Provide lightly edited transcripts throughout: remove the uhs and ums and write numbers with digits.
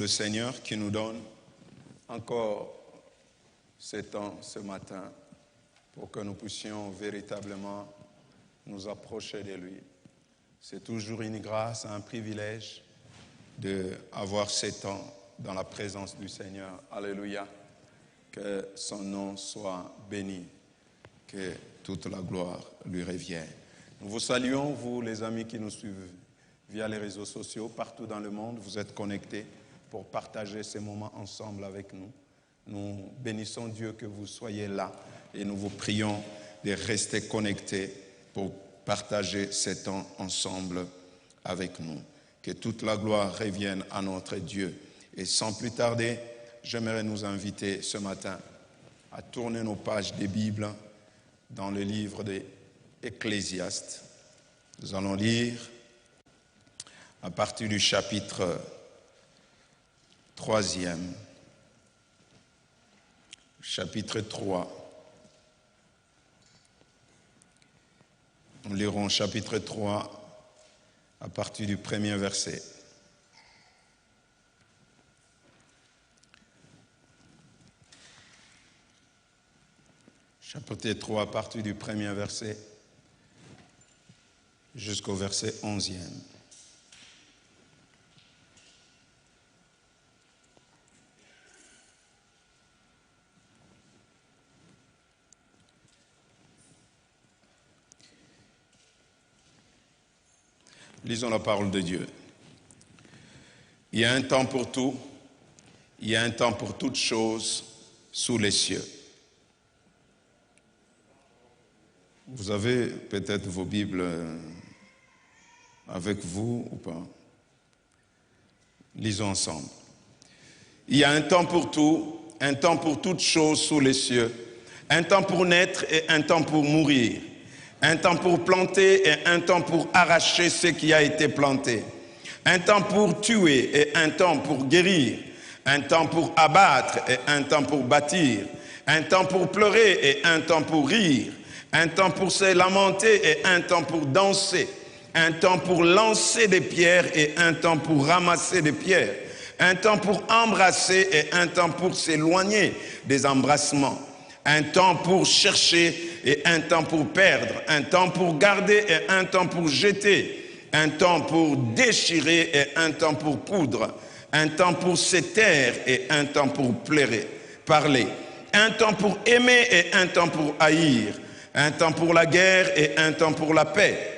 le Seigneur qui nous donne encore ce temps ce matin pour que nous puissions véritablement nous approcher de lui. C'est toujours une grâce, un privilège d'avoir ce temps dans la présence du Seigneur. Alléluia. Que son nom soit béni, que toute la gloire lui revienne. Nous vous saluons, vous les amis qui nous suivent via les réseaux sociaux, partout dans le monde, vous êtes connectés pour partager ces moments ensemble avec nous. Nous bénissons Dieu que vous soyez là et nous vous prions de rester connectés pour partager ces temps ensemble avec nous. Que toute la gloire revienne à notre Dieu. Et sans plus tarder, j'aimerais nous inviter ce matin à tourner nos pages des Bibles dans le livre de Ecclésiaste. Nous allons lire à partir du chapitre 3e, chapitre 3. Nous lirons chapitre 3 à partir du premier verset. Chapitre 3 à partir du premier verset jusqu'au verset 11e. Lisons la parole de Dieu. Il y a un temps pour tout, il y a un temps pour toutes choses sous les cieux. Vous avez peut-être vos Bibles avec vous ou pas? Lisons ensemble. Il y a un temps pour tout, un temps pour toutes choses sous les cieux, un temps pour naître et un temps pour mourir, un temps pour planter et un temps pour arracher ce qui a été planté, un temps pour tuer et un temps pour guérir, un temps pour abattre et un temps pour bâtir, un temps pour pleurer et un temps pour rire, un temps pour se lamenter et un temps pour danser, un temps pour lancer des pierres et un temps pour ramasser des pierres, un temps pour embrasser et un temps pour s'éloigner des embrassements, un temps pour chercher et un temps pour perdre, un temps pour garder et un temps pour jeter, un temps pour déchirer et un temps pour coudre, un temps pour se taire et un temps pour parler, un temps pour aimer et un temps pour haïr, un temps pour la guerre et un temps pour la paix.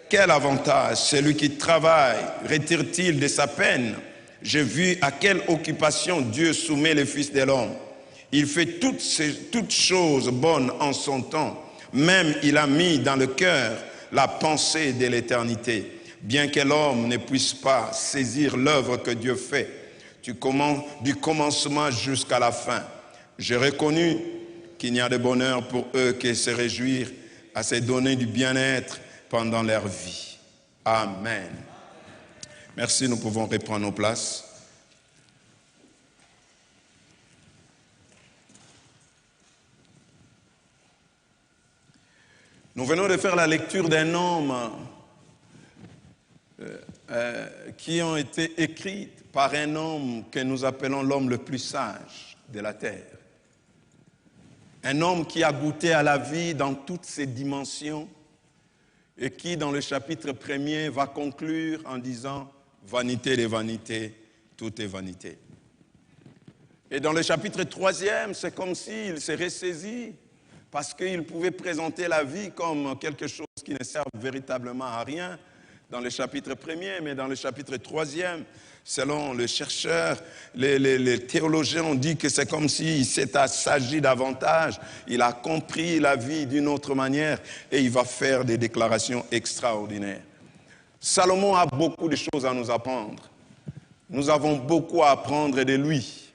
Quel avantage celui qui travaille retire-t-il de sa peine? J'ai vu à quelle occupation Dieu soumet les fils de l'homme. Il fait toutes choses bonnes en son temps. Même il a mis dans le cœur la pensée de l'éternité. Bien que l'homme ne puisse pas saisir l'œuvre que Dieu fait, du commencement jusqu'à la fin. J'ai reconnu qu'il n'y a de bonheur pour eux que se réjouir à se donner du bien-être pendant leur vie. Amen. Merci, nous pouvons reprendre nos places. Nous venons de faire la lecture d'un homme qui ont été écrites par un homme que nous appelons l'homme le plus sage de la terre. Un homme qui a goûté à la vie dans toutes ses dimensions et qui, dans le chapitre 1er, va conclure en disant « Vanité des vanités, tout est vanité ». Et dans le chapitre 3e, c'est comme s'il s'est ressaisi parce qu'il pouvait présenter la vie comme quelque chose qui ne sert véritablement à rien dans le chapitre 1er, mais dans le chapitre 3e, selon les chercheurs, les théologiens ont dit que c'est comme s'il s'est assagi davantage, il a compris la vie d'une autre manière et il va faire des déclarations extraordinaires. Salomon a beaucoup de choses à nous apprendre. Nous avons beaucoup à apprendre de lui.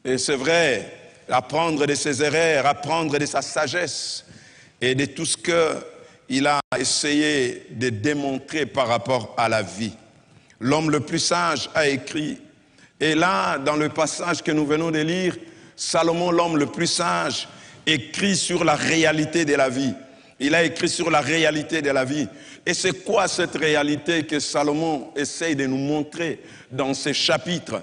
Et c'est vrai, apprendre de ses erreurs, apprendre de sa sagesse et de tout ce qu'il a essayé de démontrer par rapport à la vie. L'homme le plus sage a écrit, et là, dans le passage que nous venons de lire, Salomon, l'homme le plus sage, écrit sur la réalité de la vie. Il a écrit sur la réalité de la vie. Et c'est quoi cette réalité que Salomon essaye de nous montrer dans ces chapitres?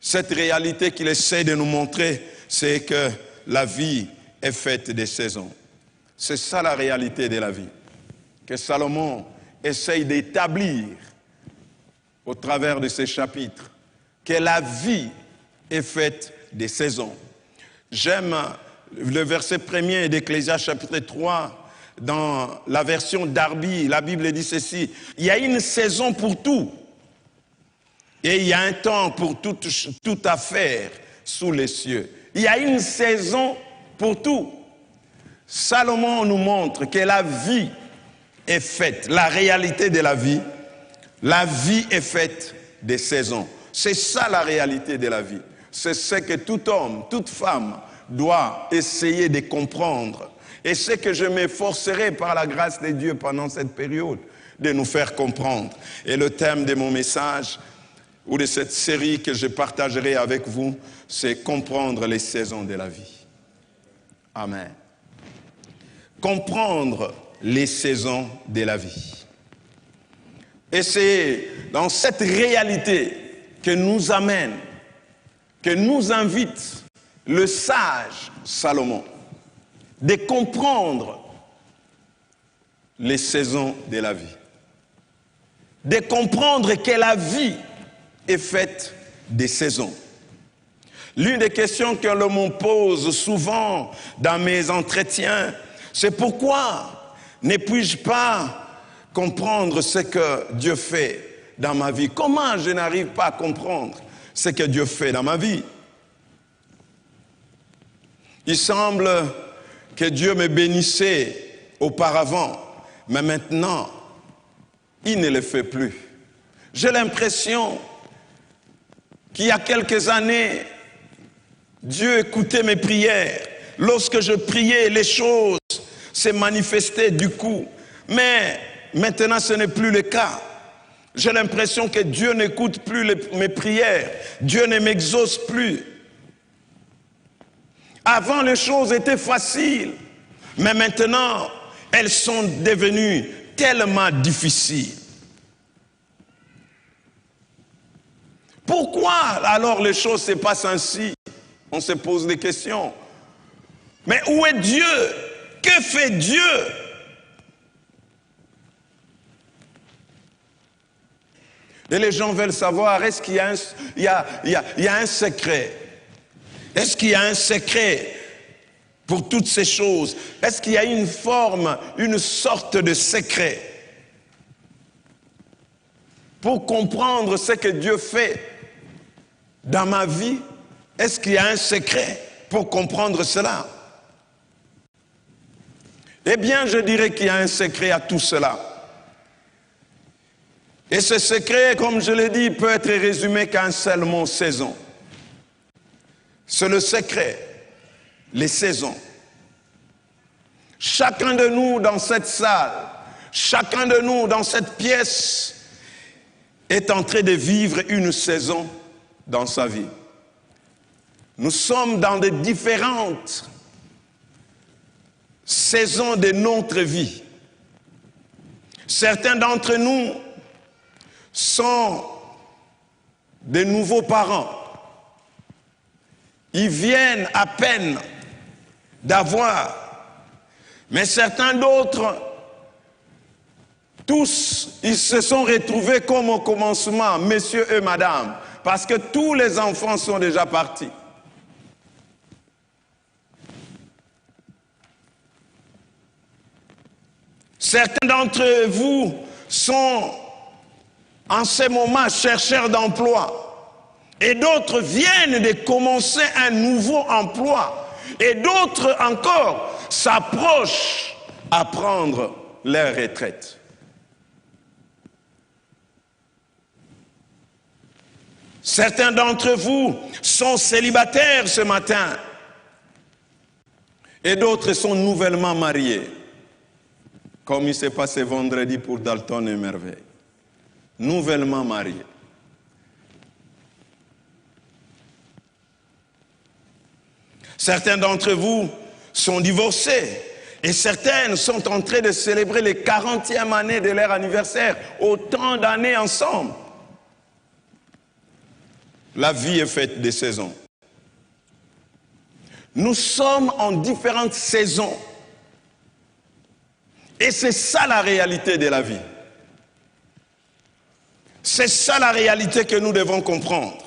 Cette réalité qu'il essaie de nous montrer, c'est que la vie est faite des saisons. C'est ça la réalité de la vie, que Salomon essaye d'établir au travers de ces chapitres, que la vie est faite des saisons. J'aime le verset 1er d'Ecclésiaste chapitre 3, dans la version Darby, la Bible dit ceci: il y a une saison pour tout, et il y a un temps pour toute affaire sous les cieux. Il y a une saison pour tout. Salomon nous montre que la vie est faite, la réalité de la vie est faite des saisons. C'est ça la réalité de la vie. C'est ce que tout homme, toute femme doit essayer de comprendre. Et c'est que je m'efforcerai par la grâce de Dieu pendant cette période de nous faire comprendre. Et le thème de mon message ou de cette série que je partagerai avec vous, c'est comprendre les saisons de la vie. Amen. Comprendre les saisons de la vie. Et c'est dans cette réalité que nous amène, que nous invite le sage Salomon, de comprendre les saisons de la vie. De comprendre que la vie est faite des saisons. L'une des questions que l'on me pose souvent dans mes entretiens, c'est pourquoi ne puis-je pas comprendre ce que Dieu fait dans ma vie? Comment je n'arrive pas à comprendre ce que Dieu fait dans ma vie? Il semble que Dieu me bénissait auparavant, mais maintenant, il ne le fait plus. J'ai l'impression qu'il y a quelques années, Dieu écoutait mes prières. Lorsque je priais, les choses se manifestaient du coup. Mais maintenant, ce n'est plus le cas. J'ai l'impression que Dieu n'écoute plus mes prières. Dieu ne m'exauce plus. Avant, les choses étaient faciles. Mais maintenant, elles sont devenues tellement difficiles. Pourquoi alors les choses se passent ainsi? On se pose des questions. Mais où est Dieu? Que fait Dieu? Et les gens veulent savoir, est-ce qu'il y a un secret? Est-ce qu'il y a un secret pour toutes ces choses? Est-ce qu'il y a une forme, une sorte de secret pour comprendre ce que Dieu fait dans ma vie? Est-ce qu'il y a un secret pour comprendre cela? Eh bien, je dirais qu'il y a un secret à tout cela. Et ce secret, comme je l'ai dit, peut être résumé qu'un seul mot: saison. C'est le secret, les saisons. Chacun de nous dans cette salle, chacun de nous dans cette pièce est en train de vivre une saison dans sa vie. Nous sommes dans des différentes saisons de notre vie. Certains d'entre nous sont de nouveaux parents. Ils viennent à peine d'avoir. Mais certains d'autres, tous, ils se sont retrouvés comme au commencement, messieurs et madame, parce que tous les enfants sont déjà partis. Certains d'entre vous sont en ce moment chercheurs d'emploi. Et d'autres viennent de commencer un nouveau emploi. Et d'autres encore s'approchent à prendre leur retraite. Certains d'entre vous sont célibataires ce matin. Et d'autres sont nouvellement mariés. Comme il s'est passé vendredi pour Dalton et Merveille. Nouvellement mariés. Certains d'entre vous sont divorcés Et certaines sont en train de célébrer les 40e années de leur anniversaire, autant d'années ensemble. La vie est faite de saisons. Nous sommes en différentes saisons. Et c'est ça la réalité de la vie. C'est ça la réalité que nous devons comprendre.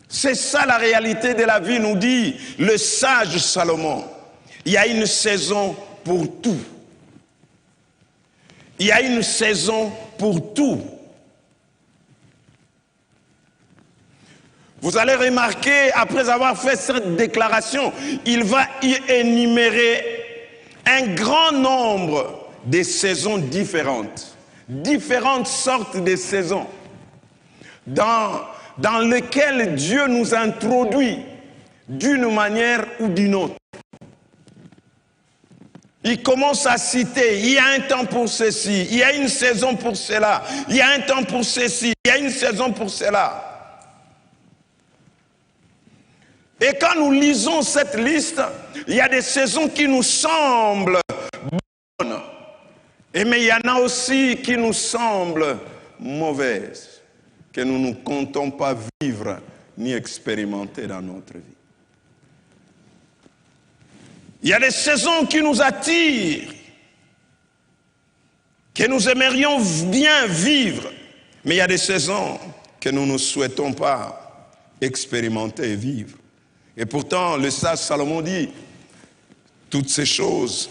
C'est ça la réalité de la vie, nous dit le sage Salomon. Il y a une saison pour tout. Il y a une saison pour tout. Vous allez remarquer, après avoir fait cette déclaration, il va y énumérer un grand nombre de saisons différentes. Différentes sortes de saisons dans lesquelles Dieu nous introduit d'une manière ou d'une autre. Il commence à citer, il y a un temps pour ceci, il y a une saison pour cela, il y a un temps pour ceci, il y a une saison pour cela. Et quand nous lisons cette liste, il y a des saisons qui nous semblent bonnes, mais il y en a aussi qui nous semblent mauvaises, que nous ne comptons pas vivre ni expérimenter dans notre vie. Il y a des saisons qui nous attirent, que nous aimerions bien vivre, mais il y a des saisons que nous ne souhaitons pas expérimenter et vivre. Et pourtant, le sage Salomon dit, toutes ces choses,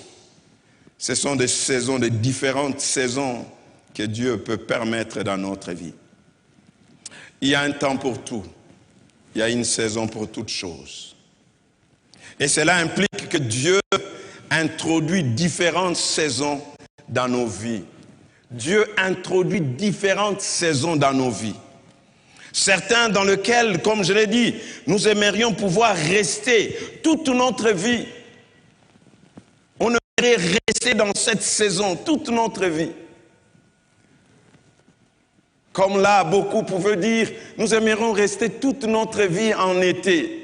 ce sont des saisons, des différentes saisons que Dieu peut permettre dans notre vie. Il y a un temps pour tout. Il y a une saison pour toutes choses. Et cela implique que Dieu introduit différentes saisons dans nos vies. Dieu introduit différentes saisons dans nos vies. Certains dans lesquels, comme je l'ai dit, nous aimerions pouvoir rester toute notre vie. On aimerait rester dans cette saison toute notre vie. Comme là, beaucoup pouvaient dire, nous aimerions rester toute notre vie en été.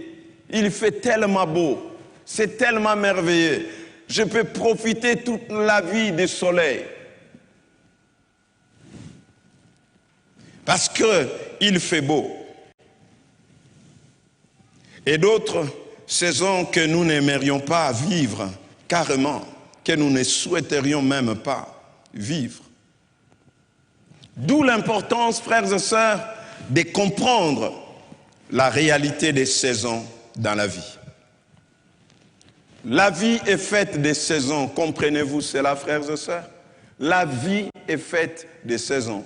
Il fait tellement beau, c'est tellement merveilleux. Je peux profiter toute la vie du soleil. Parce qu'il fait beau. Et d'autres saisons que nous n'aimerions pas vivre carrément, que nous ne souhaiterions même pas vivre. D'où l'importance, frères et sœurs, de comprendre la réalité des saisons dans la vie. La vie est faite de saisons. Comprenez-vous cela, frères et sœurs? La vie est faite de saisons.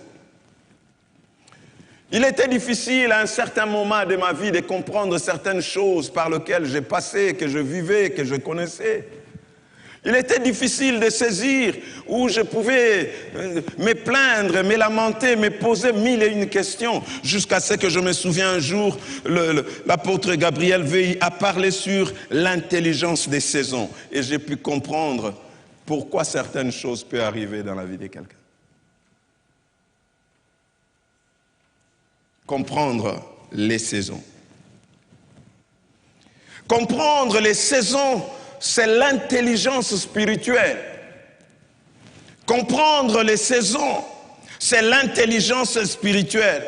Il était difficile à un certain moment de ma vie de comprendre certaines choses par lesquelles j'ai passé, que je vivais, que je connaissais. Il était difficile de saisir où je pouvais me plaindre, me lamenter, me poser mille et une questions, jusqu'à ce que je me souviens un jour, l'apôtre Gabriel Veil a parlé sur l'intelligence des saisons. Et j'ai pu comprendre pourquoi certaines choses peuvent arriver dans la vie de quelqu'un. Comprendre les saisons. Comprendre les saisons, c'est l'intelligence spirituelle. Comprendre les saisons, c'est l'intelligence spirituelle.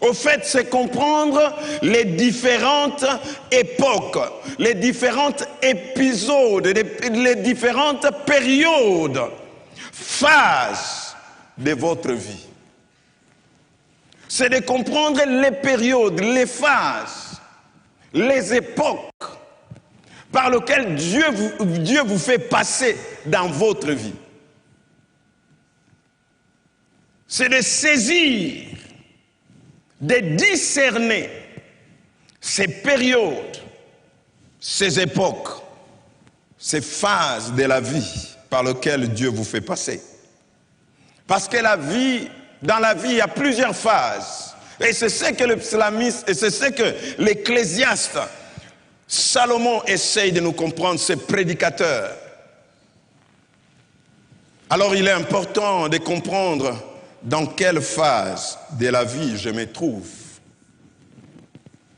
Au fait, c'est comprendre les différentes époques, les différents épisodes, les différentes périodes, phases de votre vie. C'est de comprendre les périodes, les phases, les époques par lesquelles Dieu vous fait passer dans votre vie. C'est de saisir, de discerner ces périodes, ces époques, ces phases de la vie par lesquelles Dieu vous fait passer. Parce que dans la vie, il y a plusieurs phases. Et c'est ce que le psalmiste, et c'est ce que l'ecclésiaste Salomon essaye de nous comprendre, ce prédicateur. Alors il est important de comprendre dans quelle phase de la vie je me trouve.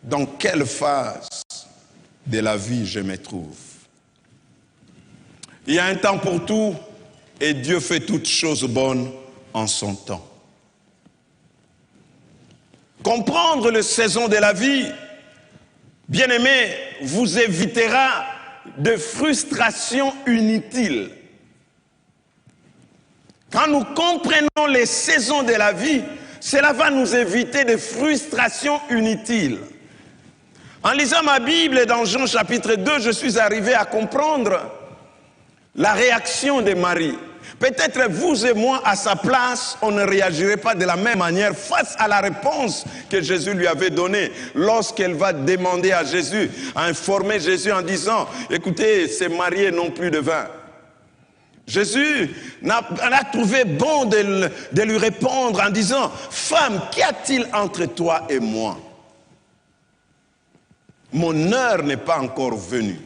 Dans quelle phase de la vie je me trouve. Il y a un temps pour tout et Dieu fait toutes choses bonnes en son temps. Comprendre les saisons de la vie, bien-aimé, vous évitera de frustrations inutiles. Quand nous comprenons les saisons de la vie, cela va nous éviter de frustrations inutiles. En lisant ma Bible dans Jean chapitre 2, je suis arrivé à comprendre la réaction de Marie. Peut-être vous et moi, à sa place, on ne réagirait pas de la même manière face à la réponse que Jésus lui avait donnée lorsqu'elle va demander à Jésus, à informer Jésus en disant, écoutez, ces mariés n'ont plus de vin. Jésus a trouvé bon de lui répondre en disant, femme, qu'y a-t-il entre toi et moi? Mon heure n'est pas encore venue.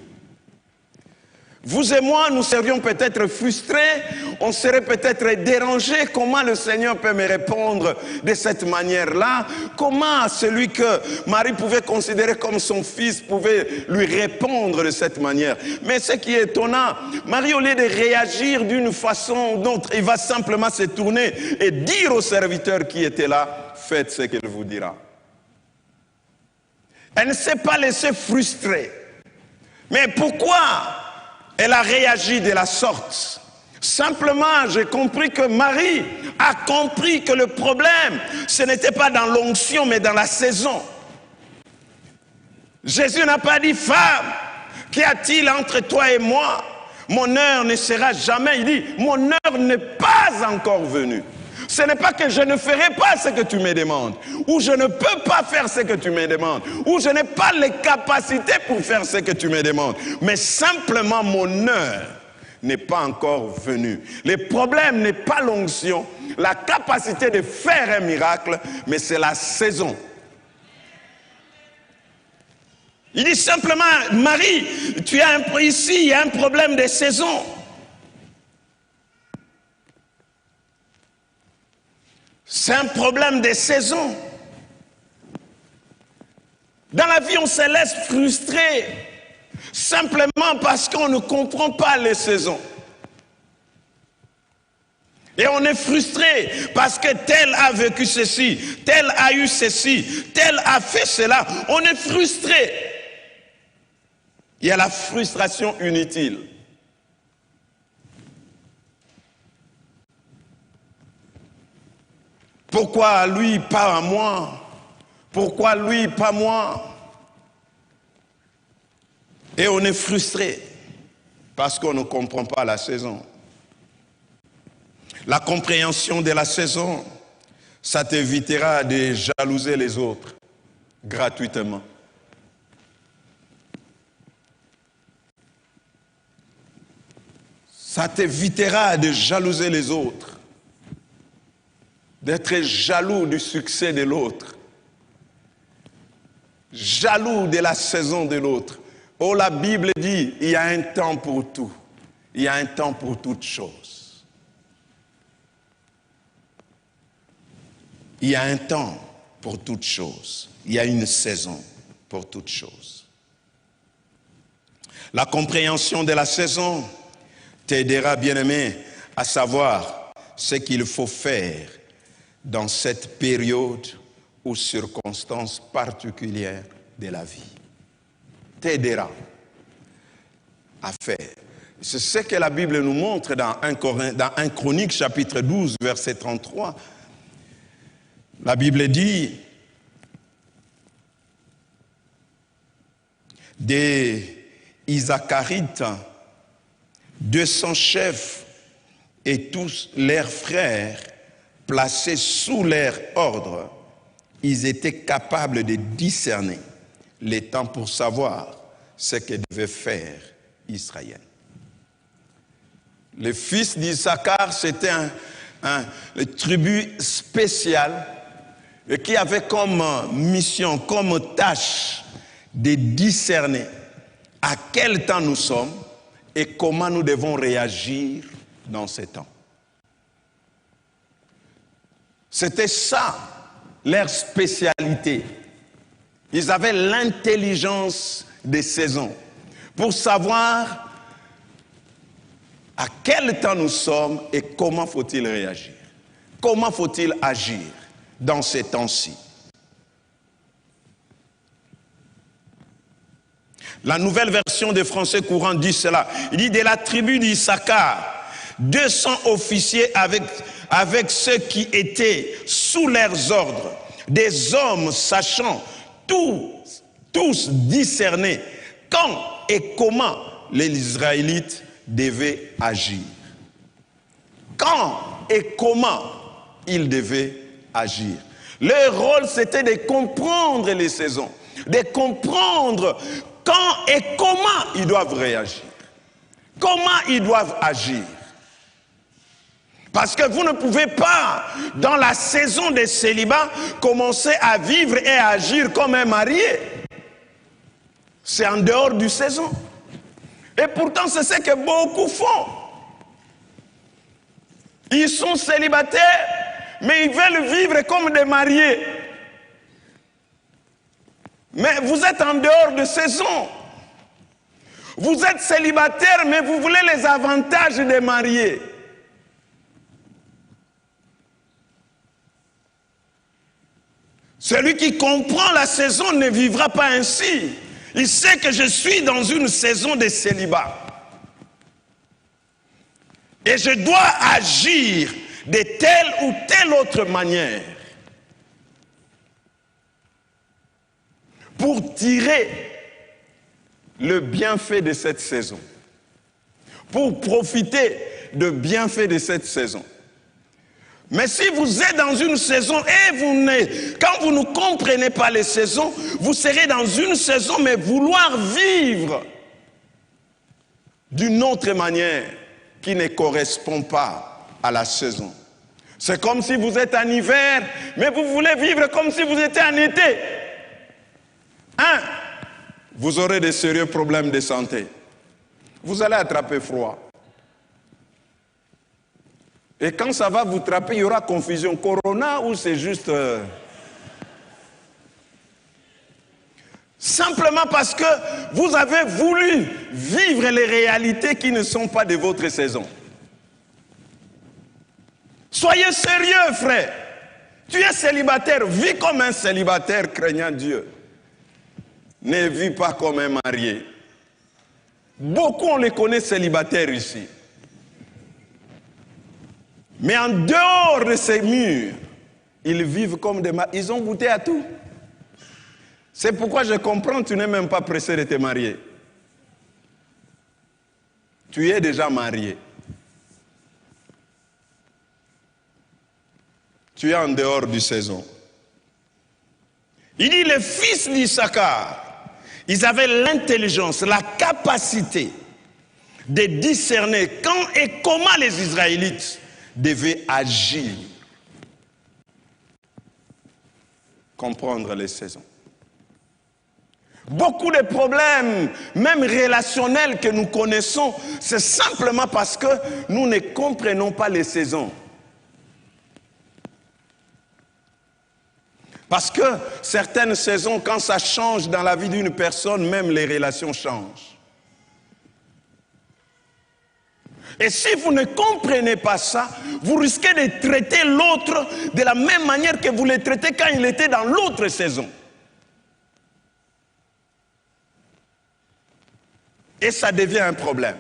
Vous et moi, nous serions peut-être frustrés, on serait peut-être dérangés. Comment le Seigneur peut me répondre de cette manière-là? Comment celui que Marie pouvait considérer comme son fils pouvait lui répondre de cette manière? Mais ce qui est étonnant, Marie, au lieu de réagir d'une façon ou d'autre, il va simplement se tourner et dire aux serviteurs qui étaient là, faites ce qu'il vous dira. Elle ne s'est pas laissée frustrer. Mais pourquoi elle a réagi de la sorte? Simplement, j'ai compris que Marie a compris que le problème, ce n'était pas dans l'onction, mais dans la saison. Jésus n'a pas dit, femme, qu'y a-t-il entre toi et moi? Mon heure ne sera jamais. Il dit, mon heure n'est pas encore venue. Ce n'est pas que je ne ferai pas ce que tu me demandes, ou je ne peux pas faire ce que tu me demandes, ou je n'ai pas les capacités pour faire ce que tu me demandes, mais simplement mon heure n'est pas encore venue. Le problème n'est pas l'onction, la capacité de faire un miracle, mais c'est la saison. Il dit simplement, Marie, ici, il y a un problème de saison. C'est un problème de saison. Dans la vie, on se laisse frustrer simplement parce qu'on ne comprend pas les saisons. Et on est frustré parce que tel a vécu ceci, tel a eu ceci, tel a fait cela. On est frustré. Il y a la frustration inutile. Pourquoi lui, pas à moi? Pourquoi lui, pas moi? Et on est frustré parce qu'on ne comprend pas la saison. La compréhension de la saison, ça t'évitera de jalouser les autres gratuitement. Ça t'évitera de jalouser les autres, d'être jaloux du succès de l'autre, jaloux de la saison de l'autre. Oh, la Bible dit, il y a un temps pour tout. Il y a un temps pour toutes choses. Il y a un temps pour toutes choses. Il y a une saison pour toutes choses. La compréhension de la saison t'aidera, bien-aimé, à savoir ce qu'il faut faire dans cette période ou circonstances particulières de la vie. T'aidera à faire. C'est ce que la Bible nous montre dans 1 Chronique chapitre 12, verset 33. La Bible dit, des Isacharites, 200 chefs et tous leurs frères placés sous leur ordre, ils étaient capables de discerner les temps pour savoir ce que devait faire Israël. Les fils d'Issachar, c'était une tribu spéciale qui avait comme mission, comme tâche de discerner à quel temps nous sommes et comment nous devons réagir dans ces temps. C'était ça, leur spécialité. Ils avaient l'intelligence des saisons pour savoir à quel temps nous sommes et comment faut-il réagir? Comment faut-il agir dans ces temps-ci? La nouvelle version des Français courants dit cela. Il dit de la tribu d'Issachar, 200 officiers avec ceux qui étaient sous leurs ordres, des hommes sachant tous discerner quand et comment les Israélites devaient agir. Quand et comment ils devaient agir. Leur rôle, c'était de comprendre les saisons, de comprendre quand et comment ils doivent réagir, comment ils doivent agir. Parce que vous ne pouvez pas, dans la saison des célibats, commencer à vivre et à agir comme un marié. C'est en dehors du saison. Et pourtant, c'est ce que beaucoup font. Ils sont célibataires, mais ils veulent vivre comme des mariés. Mais vous êtes en dehors de saison. Vous êtes célibataire, mais vous voulez les avantages des mariés. Celui qui comprend la saison ne vivra pas ainsi. Il sait que je suis dans une saison de célibat. Et je dois agir de telle ou telle autre manière pour tirer le bienfait de cette saison, pour profiter de bienfait de cette saison. Mais si vous êtes dans une saison et quand vous ne comprenez pas les saisons, vous serez dans une saison mais vouloir vivre d'une autre manière qui ne correspond pas à la saison. C'est comme si vous êtes en hiver, mais vous voulez vivre comme si vous étiez en été. Vous aurez de sérieux problèmes de santé. Vous allez attraper froid. Et quand ça va vous frapper, il y aura confusion. Corona ou c'est juste... Simplement parce que vous avez voulu vivre les réalités qui ne sont pas de votre saison. Soyez sérieux, frère. Tu es célibataire, vis comme un célibataire craignant Dieu. Ne vis pas comme un marié. Beaucoup, on les connaît célibataires ici. Mais en dehors de ces murs, ils vivent comme des mariés. Ils ont goûté à tout. C'est pourquoi je comprends, tu n'es même pas pressé de te marier. Tu es déjà marié. Tu es en dehors du saison. Il dit les fils d'Issachar, ils avaient l'intelligence, la capacité de discerner quand et comment les Israélites devaient agir. Comprendre les saisons. Beaucoup de problèmes, même relationnels que nous connaissons, c'est simplement parce que nous ne comprenons pas les saisons. Parce que certaines saisons, quand ça change dans la vie d'une personne, même les relations changent. Et si vous ne comprenez pas ça, vous risquez de traiter l'autre de la même manière que vous le traitez quand il était dans l'autre saison. Et ça devient un problème.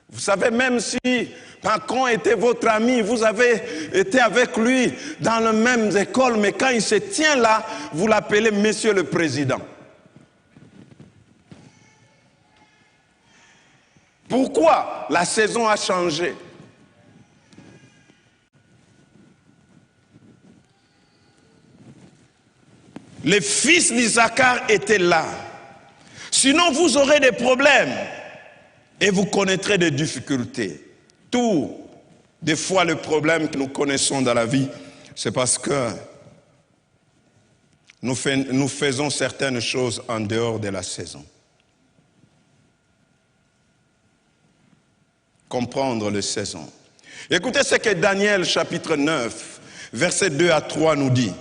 Vous savez, même si Macron était votre ami, vous avez été avec lui dans la même école, mais quand il se tient là, vous l'appelez Monsieur le Président. Pourquoi? La saison a changé. Les fils d'Issachar étaient là. Sinon, vous aurez des problèmes et vous connaîtrez des difficultés. Des fois, le problème que nous connaissons dans la vie, c'est parce que nous faisons certaines choses en dehors de la saison. Comprendre les saisons. Écoutez ce que Daniel chapitre 9, versets 2 à 3 nous dit.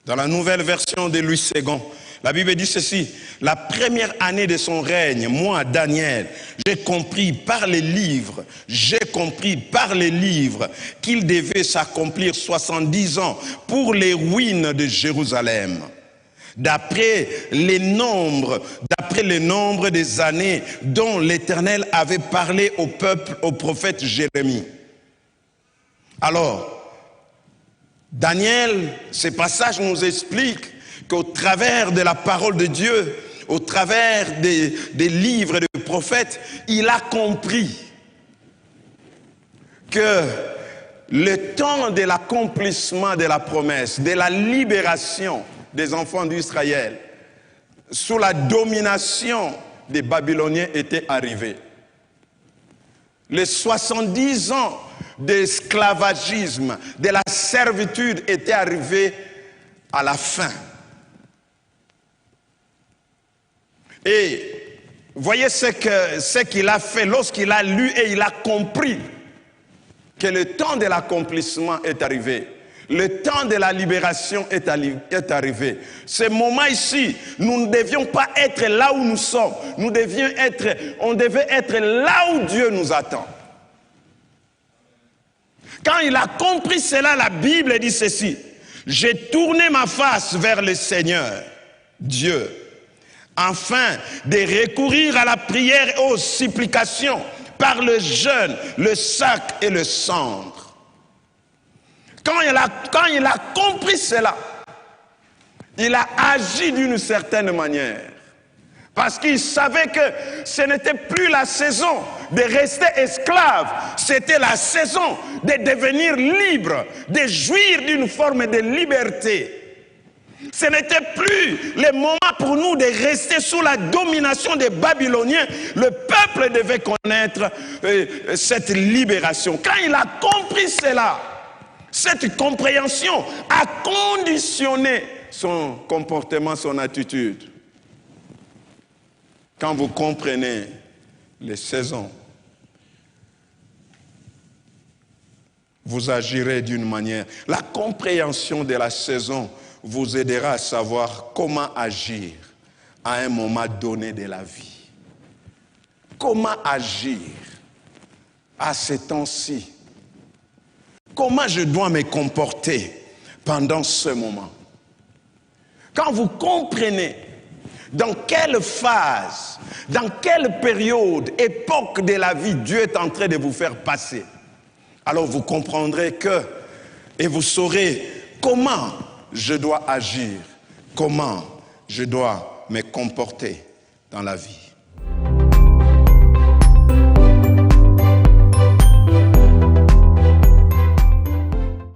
Dans la nouvelle version de Louis II, La Bible dit ceci: la première année de son règne, moi, Daniel, j'ai compris par les livres qu'il devait s'accomplir 70 ans pour les ruines de Jérusalem. D'après le nombre des années dont l'Éternel avait parlé au peuple, au prophète Jérémie. Alors, Daniel, ce passage nous explique qu'au travers de la parole de Dieu, au travers des livres des prophètes, il a compris que le temps de l'accomplissement de la promesse, de la libération des enfants d'Israël, sous la domination des Babyloniens était arrivé. Les 70 ans d'esclavagisme, de la servitude étaient arrivés à la fin. Et voyez ce qu'il a fait lorsqu'il a lu et il a compris que le temps de l'accomplissement est arrivé. Le temps de la libération est arrivé. Ce moment ici, nous ne devions pas être là où nous sommes. On devait être là où Dieu nous attend. Quand il a compris cela, la Bible dit ceci: j'ai tourné ma face vers le Seigneur, Dieu, afin de recourir à la prière et aux supplications par le jeûne, le sac et le cendre. Quand il a compris cela, il a agi d'une certaine manière. Parce qu'il savait que ce n'était plus la saison de rester esclave, c'était la saison de devenir libre, de jouir d'une forme de liberté. Ce n'était plus le moment pour nous de rester sous la domination des Babyloniens. Le peuple devait connaître cette libération. Quand il a compris cela, cette compréhension a conditionné son comportement, son attitude. Quand vous comprenez les saisons, vous agirez d'une manière. La compréhension de la saison vous aidera à savoir comment agir à un moment donné de la vie. Comment agir à ce temps-ci? Comment je dois me comporter pendant ce moment? Quand vous comprenez dans quelle phase, dans quelle période, époque de la vie Dieu est en train de vous faire passer, alors vous comprendrez et vous saurez comment je dois agir, comment je dois me comporter dans la vie.